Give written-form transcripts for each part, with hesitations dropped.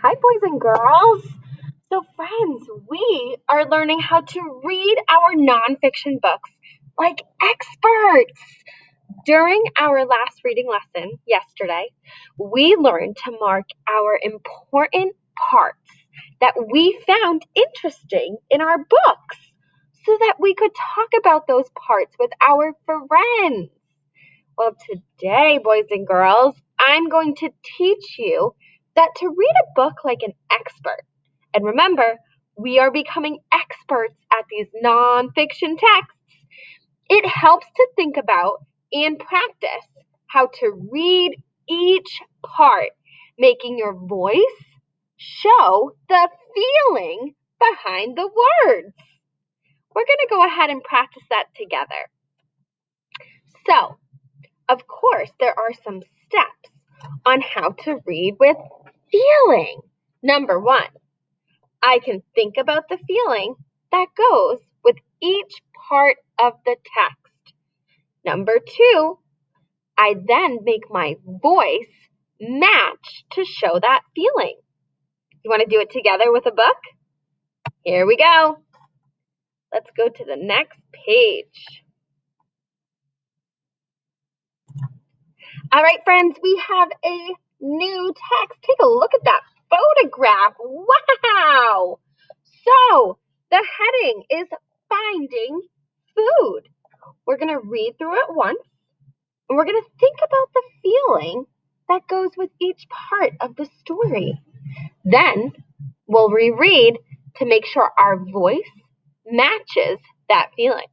Hi, boys and girls. So, friends, we are learning how to read our nonfiction books like experts. During our last reading lesson yesterday, we learned to mark our important parts that we found interesting in our books so that we could talk about those parts with our friends. Well, today, boys and girls, I'm going to teach you that to read a book like an expert. And remember, we are becoming experts at these nonfiction texts. It helps to think about and practice how to read each part, making your voice show the feeling behind the words. We're going to go ahead and practice that together. So, of course, there are some steps on how to read with feeling. Number one, I can think about the feeling that goes with each part of the text. Number two, I then make my voice match to show that feeling. You want to do it together with a book? Here we go. Let's go to the next page. All right, friends, we have a new text. Take a look at that photograph. Wow! So, the heading is Finding Food. We're going to read through it once, and we're going to think about the feeling that goes with each part of the story. Then, we'll reread to make sure our voice matches that feeling.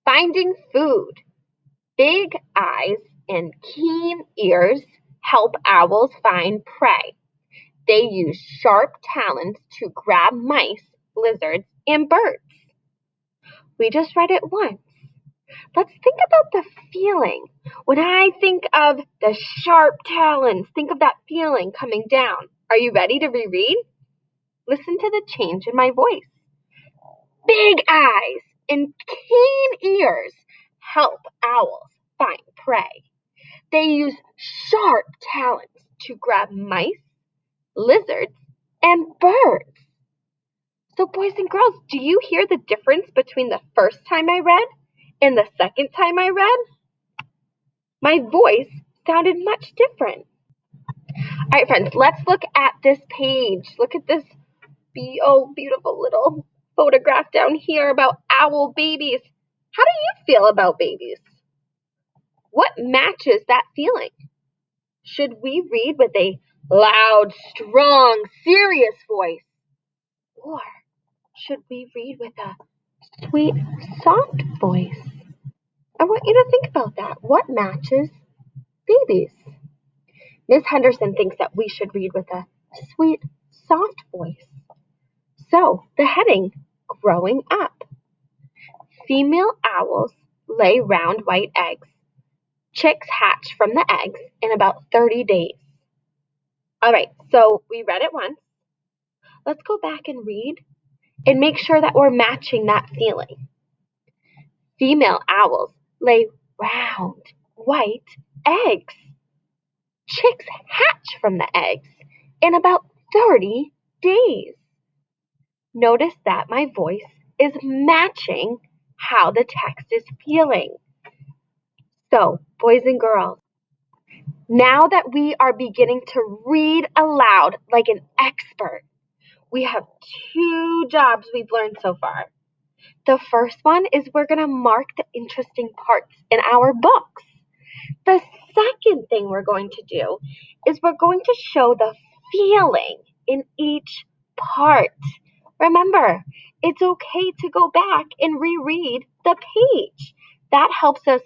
Finding Food. Big eyes and keen ears help owls find prey. They use sharp talons to grab mice, lizards, and birds. We just read it once. Let's think about the feeling. When I think of the sharp talons, think of that feeling coming down. Are you ready to reread? Listen to the change in my voice. Big eyes and keen ears help owls find prey. They use sharp talons to grab mice, lizards, and birds. So, boys and girls, do you hear the difference between the first time I read and the second time I read? My voice sounded much different. All right, friends, let's look at this page. Look at this beautiful little photograph down here about owl babies. How do you feel about babies? What matches that feeling? Should we read with a loud, strong, serious voice? Or should we read with a sweet, soft voice? I want you to think about that. What matches babies? Ms. Henderson thinks that we should read with a sweet, soft voice. So, the heading, Growing Up. Female owls lay round white eggs. Chicks hatch from the eggs in about 30 days. All right, so we read it once. Let's go back and read and make sure that we're matching that feeling. Female owls lay round white eggs. Chicks hatch from the eggs in about 30 days. Notice that my voice is matching how the text is feeling. So, boys and girls, now that we are beginning to read aloud like an expert, we have two jobs we've learned so far. The first one is we're going to mark the interesting parts in our books. The second thing we're going to do is we're going to show the feeling in each part. Remember, it's okay to go back and reread the page. That helps us,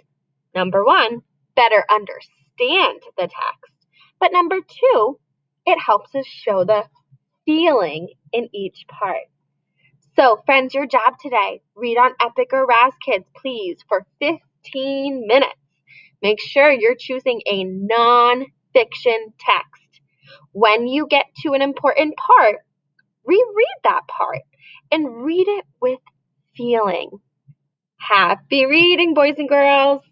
number one, better understand the text. But number two, it helps us show the feeling in each part. So, friends, your job today, read on Epic or Raz Kids, please, for 15 minutes. Make sure you're choosing a non-fiction text. When you get to an important part, reread that part and read it with feeling. Happy reading, boys and girls.